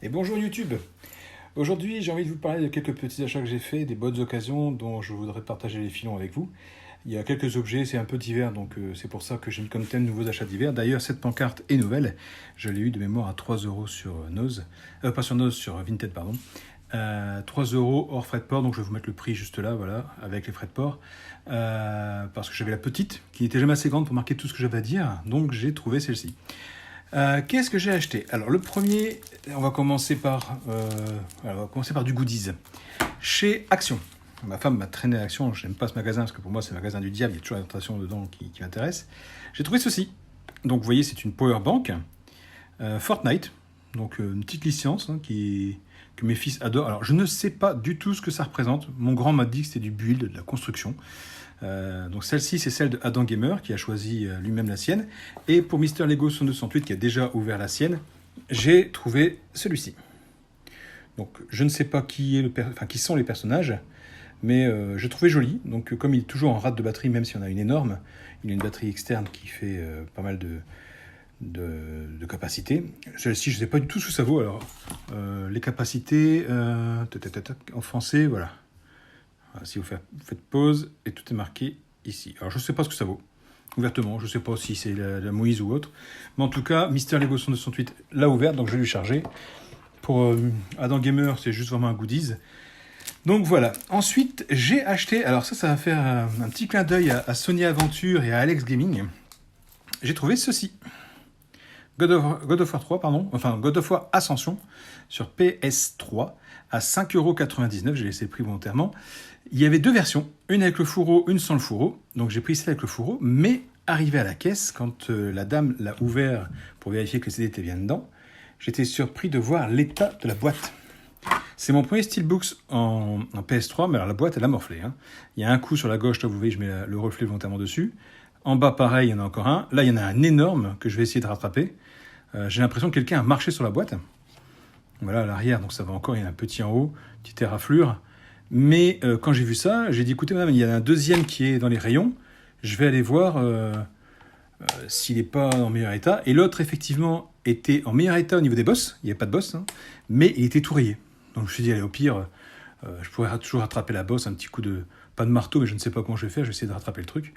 Et bonjour YouTube. Aujourd'hui, j'ai envie de vous parler de quelques petits achats que j'ai faits, des bonnes occasions dont je voudrais partager les filons avec vous. Il y a quelques objets, c'est un peu divers, donc c'est pour ça que j'ai mis comme thème nouveaux achats divers. D'ailleurs, cette pancarte est nouvelle. Je l'ai eu de mémoire à 3 euros sur Nose. Pas sur Nose, sur Vinted, pardon. 3 euros hors frais de port, donc je vais vous mettre le prix juste là, voilà, avec les frais de port. Parce que j'avais la petite, qui n'était jamais assez grande pour marquer tout ce que j'avais à dire, donc j'ai trouvé celle-ci. Qu'est-ce que j'ai acheté? Alors le premier, on va commencer par du goodies. Chez Action. Ma femme m'a traîné à Action, je n'aime pas ce magasin parce que pour moi c'est le magasin du diable, il y a toujours une tentation dedans qui m'intéresse. J'ai trouvé ceci. Donc vous voyez, c'est une power bank Fortnite, donc une petite licence que mes fils adorent. Alors je ne sais pas du tout ce que ça représente. Mon grand m'a dit que c'était du build, de la construction. Donc celle-ci, c'est celle de Adam Gamer qui a choisi lui-même la sienne. Et pour Mister Lego 268 qui a déjà ouvert la sienne, j'ai trouvé celui-ci. Donc je ne sais pas qui sont les personnages, mais je trouvais joli. Donc comme il est toujours en rate de batterie, même si on a une énorme, il a une batterie externe qui fait pas mal de capacité. Celle-ci, je ne sais pas du tout ce que ça vaut. Alors les capacités en français, voilà. Si vous faites pause, et tout est marqué ici. Alors je ne sais pas ce que ça vaut, ouvertement, je ne sais pas si c'est la Moïse ou autre, mais en tout cas, Mister Lego 268 l'a ouverte, donc je vais lui charger. Pour Adam Gamer, c'est juste vraiment un goodies. Donc voilà. Ensuite, j'ai acheté, alors ça va faire un petit clin d'œil à Sony Aventure et à Alex Gaming. J'ai trouvé ceci. God of War 3, pardon, enfin God of War Ascension sur PS3 à 5,99 €, j'ai laissé le prix volontairement. Il y avait deux versions, une avec le fourreau, une sans le fourreau. Donc j'ai pris celle avec le fourreau, mais arrivé à la caisse, quand la dame l'a ouvert pour vérifier que le CD était bien dedans, j'étais surpris de voir l'état de la boîte. C'est mon premier Steelbooks en PS3, mais alors la boîte elle a morflé. Hein. Il y a un coup sur la gauche, là vous voyez, je mets le reflet volontairement dessus. En bas pareil, il y en a encore un. Là il y en a un énorme que je vais essayer de rattraper. J'ai l'impression que quelqu'un a marché sur la boîte. Voilà, à l'arrière, donc ça va encore, il y en a un petit en haut, petite éraflure. Mais quand j'ai vu ça, j'ai dit, écoutez madame, il y en a un deuxième qui est dans les rayons, je vais aller voir s'il n'est pas en meilleur état. Et l'autre, effectivement, était en meilleur état au niveau des bosses, il n'y avait pas de bosse, hein, mais il était tout rayé. Donc je me suis dit, allez, au pire, je pourrais toujours rattraper la bosse, un petit coup de, pas de marteau, mais je ne sais pas comment je vais faire, je vais essayer de rattraper le truc.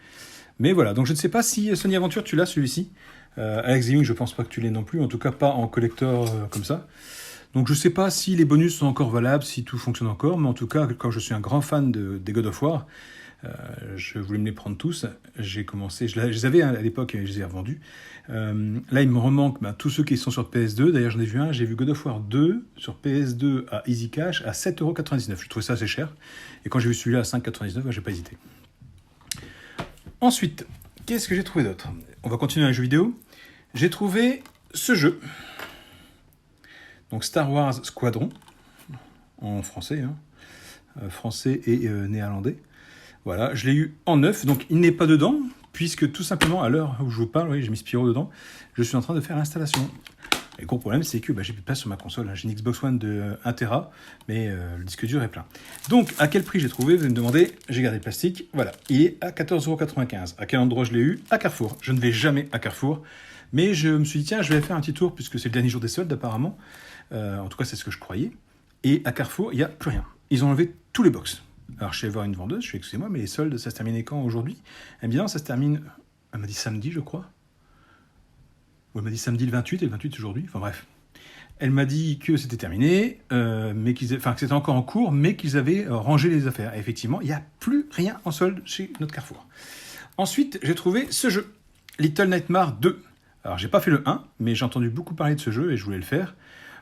Mais voilà, donc je ne sais pas si Sony Aventure, tu l'as celui-ci. Alex Gaming, je pense pas que tu l'aies non plus, en tout cas pas en collector comme ça. Donc je sais pas si les bonus sont encore valables, si tout fonctionne encore, mais en tout cas, quand je suis un grand fan des God of War, je voulais me les prendre tous. J'ai commencé, je les avais à l'époque et je les ai revendus. Là, il me remanque tous ceux qui sont sur PS2. D'ailleurs, j'en ai vu un, j'ai vu God of War 2 sur PS2 à Easy Cash à 7,99 €. Je trouvais ça assez cher. Et quand j'ai vu celui-là à 5,99 €, j'ai pas hésité. Ensuite, qu'est-ce que j'ai trouvé d'autre? On va continuer avec les jeux vidéo. J'ai trouvé ce jeu. Donc Star Wars Squadron, en français, hein, français et néerlandais. Voilà, je l'ai eu en neuf, donc il n'est pas dedans, puisque tout simplement, à l'heure où je vous parle, oui, j'ai mis Spyro dedans, je suis en train de faire l'installation. Et le gros problème, c'est que j'ai plus de place sur ma console. J'ai une Xbox One de 1 Tera, mais le disque dur est plein. Donc, à quel prix j'ai trouvé? Vous allez me demander, j'ai gardé le plastique. Voilà, il est à 14,95 €. À quel endroit je l'ai eu? À Carrefour. Je ne vais jamais à Carrefour. Mais je me suis dit, tiens, je vais faire un petit tour, puisque c'est le dernier jour des soldes, apparemment. En tout cas, c'est ce que je croyais. Et à Carrefour, il n'y a plus rien. Ils ont enlevé tous les box. Alors, je suis allé voir une vendeuse, je suis excusez-moi, mais les soldes, ça se terminait quand aujourd'hui? Eh bien, ça se termine, elle m'a dit samedi, je crois. Ou elle m'a dit samedi le 28, et le 28 aujourd'hui. Enfin bref. Elle m'a dit que c'était terminé, mais que c'était encore en cours, mais qu'ils avaient rangé les affaires. Et effectivement, il n'y a plus rien en solde chez notre Carrefour. Ensuite, j'ai trouvé ce jeu, Little Nightmares 2. Alors, j'ai pas fait le 1, mais j'ai entendu beaucoup parler de ce jeu et je voulais le faire.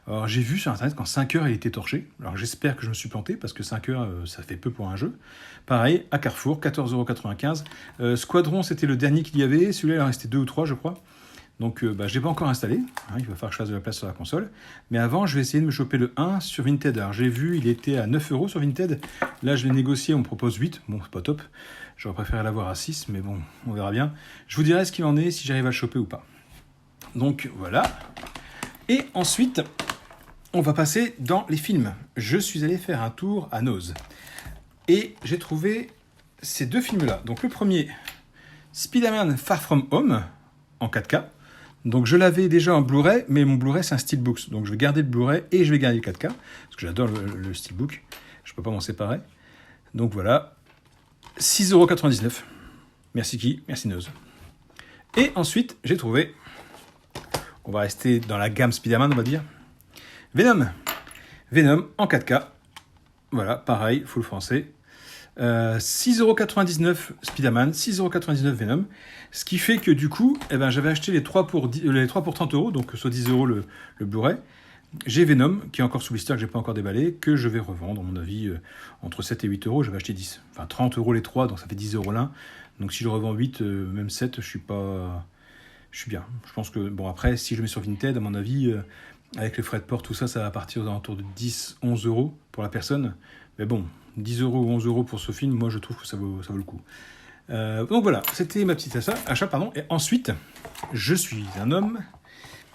Alors, j'ai vu sur internet qu'en 5 heures, il était torché. Alors, j'espère que je me suis planté, parce que 5 heures, ça fait peu pour un jeu. Pareil, à Carrefour, 14,95 €. Squadron, c'était le dernier qu'il y avait. Celui-là, il en restait 2 ou 3, je crois. Donc, je ne l'ai pas encore installé. Hein, il va falloir que je fasse de la place sur la console. Mais avant, je vais essayer de me choper le 1 sur Vinted. Alors, j'ai vu, il était à 9 € sur Vinted. Là, je l'ai négocié, on me propose 8. Bon, c'est pas top. J'aurais préféré l'avoir à 6, mais bon, on verra bien. Je vous dirai ce qu'il en est, si j'arrive à le choper ou pas. Donc, voilà. Et ensuite, on va passer dans les films. Je suis allé faire un tour à Nose. Et j'ai trouvé ces deux films-là. Donc, le premier, Spider-Man Far From Home, en 4K. Donc je l'avais déjà en Blu-ray, mais mon Blu-ray c'est un Steelbook. Donc je vais garder le Blu-ray et je vais garder le 4K, parce que j'adore le Steelbook. Je ne peux pas m'en séparer. Donc voilà, 6,99 €. Merci qui? Merci Noz. Et ensuite, j'ai trouvé, on va rester dans la gamme Spider-Man, on va dire, Venom. Venom en 4K. Voilà, pareil, full français. 6,99 € Spider-Man, 6,99 € Venom. Ce qui fait que du coup, j'avais acheté les 3 pour 30 €, donc soit 10 € le Blu-ray. J'ai Venom, qui est encore sous blister, que j'ai pas encore déballé, que je vais revendre, à mon avis, entre 7 et 8 €. J'avais acheté 10. Enfin, 30 € les 3, donc ça fait 10 € l'un. Donc si je revends 8, même 7, je suis bien. Je pense que, bon, après, si je mets sur Vinted, à mon avis, avec les frais de port, tout ça, ça va partir aux alentours de 10, 11 € pour la personne. Mais bon, 10 € ou 11 € pour ce film, moi, je trouve que ça vaut le coup. Donc voilà, c'était ma petite achat. Et ensuite, je suis un homme,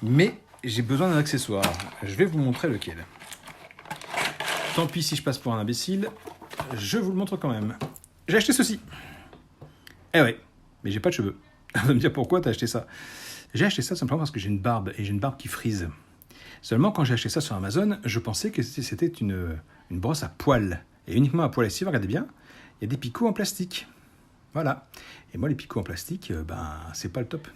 mais j'ai besoin d'un accessoire. Je vais vous montrer lequel. Tant pis si je passe pour un imbécile, je vous le montre quand même. J'ai acheté ceci. Eh ouais, mais j'ai pas de cheveux. Vous allez me dire pourquoi t'as acheté ça. J'ai acheté ça simplement parce que j'ai une barbe, et j'ai une barbe qui frise. Seulement, quand j'ai acheté ça sur Amazon, je pensais que c'était une brosse à poils. Et uniquement à poils. Et si vous regardez bien, il y a des picots en plastique. Voilà. Et moi, les picots en plastique, c'est pas le top.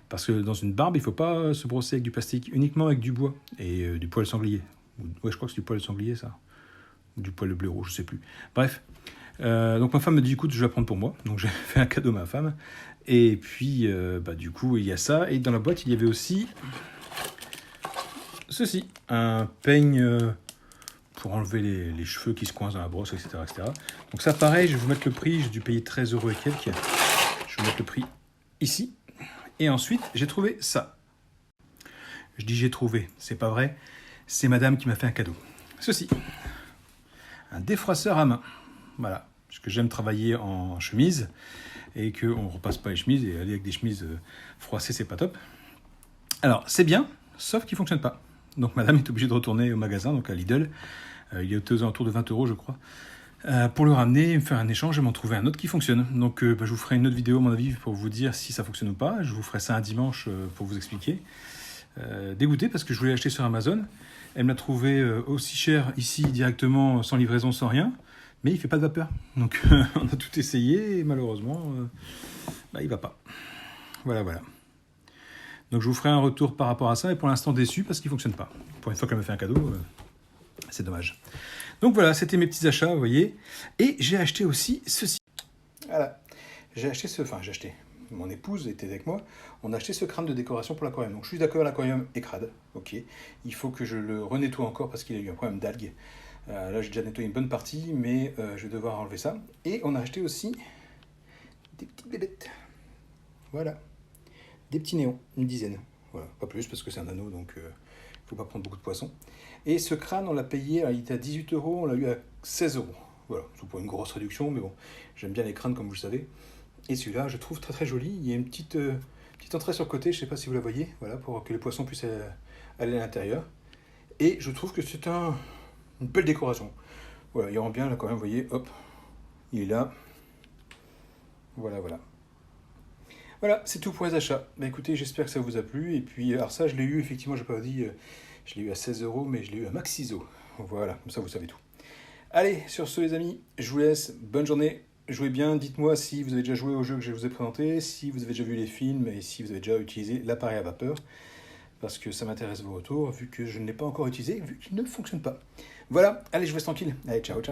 Parce que dans une barbe, il ne faut pas se brosser avec du plastique, uniquement avec du bois et du poil sanglier. Ouais, je crois que c'est du poil sanglier, ça. Ou du poil de blaireau, je ne sais plus. Bref. Donc ma femme me dit, écoute, je vais la prendre pour moi. Donc j'ai fait un cadeau à ma femme. Et puis, du coup, il y a ça. Et dans la boîte, il y avait aussi ceci. Un peigne pour enlever les cheveux qui se coincent dans la brosse, etc., etc. Donc ça, pareil, je vais vous mettre le prix. J'ai dû payer 13 € et quelques. Je vais vous mettre le prix ici. Et ensuite, j'ai trouvé ça. Je dis j'ai trouvé, c'est pas vrai. C'est madame qui m'a fait un cadeau. Ceci. Un défroisseur à main. Voilà. Parce que j'aime travailler en chemise et qu'on ne repasse pas les chemises. Et aller avec des chemises froissées, c'est pas top. Alors, c'est bien, sauf qu'il ne fonctionne pas. Donc madame est obligée de retourner au magasin, donc à Lidl. Il est aux alentours de 20 € je crois. Pour le ramener, me faire un échange et m'en trouver un autre qui fonctionne. Donc je vous ferai une autre vidéo à mon avis pour vous dire si ça fonctionne ou pas. Je vous ferai ça un dimanche pour vous expliquer. Dégoûté parce que je voulais l'acheter sur Amazon. Elle me l'a trouvé aussi cher ici directement, sans livraison, sans rien. Mais il ne fait pas de vapeur. Donc on a tout essayé et malheureusement, il ne va pas. Voilà. Donc je vous ferai un retour par rapport à ça. Et pour l'instant déçu parce qu'il ne fonctionne pas. Pour une fois qu'elle me fait un cadeau, c'est dommage. Donc voilà, c'était mes petits achats, vous voyez. Et j'ai acheté aussi ceci. Voilà. Mon épouse était avec moi. On a acheté ce crâne de décoration pour l'aquarium. Donc je suis d'accord, l'aquarium est crade. Ok. Il faut que je le renettoie encore parce qu'il a eu un problème d'algues. Là, j'ai déjà nettoyé une bonne partie, mais je vais devoir enlever ça. Et on a acheté aussi des petites bébêtes. Voilà. Des petits néons, une dizaine. Voilà, pas plus parce que c'est un anneau, donc il ne faut pas prendre beaucoup de poissons. Et ce crâne, on l'a payé, il était à 18 €, on l'a eu à 16 €. Voilà, c'est pas une grosse réduction, mais bon, j'aime bien les crânes comme vous le savez. Et celui-là, je trouve très très joli. Il y a une petite entrée sur le côté, je ne sais pas si vous la voyez, voilà, pour que les poissons puissent aller à l'intérieur. Et je trouve que c'est une belle décoration. Voilà, il rend bien là quand même, vous voyez, hop, il est là. Voilà. Voilà, c'est tout pour les achats. Écoutez, j'espère que ça vous a plu. Et puis, alors ça, je l'ai eu, effectivement, je n'ai pas dit, je l'ai eu à 16 €, mais je l'ai eu à Maxiso. Voilà, comme ça, vous savez tout. Allez, sur ce, les amis, je vous laisse. Bonne journée. Jouez bien. Dites-moi si vous avez déjà joué au jeu que je vous ai présenté, si vous avez déjà vu les films et si vous avez déjà utilisé l'appareil à vapeur. Parce que ça m'intéresse vos retours, vu que je ne l'ai pas encore utilisé, vu qu'il ne fonctionne pas. Voilà, allez, je vous laisse tranquille. Allez, ciao.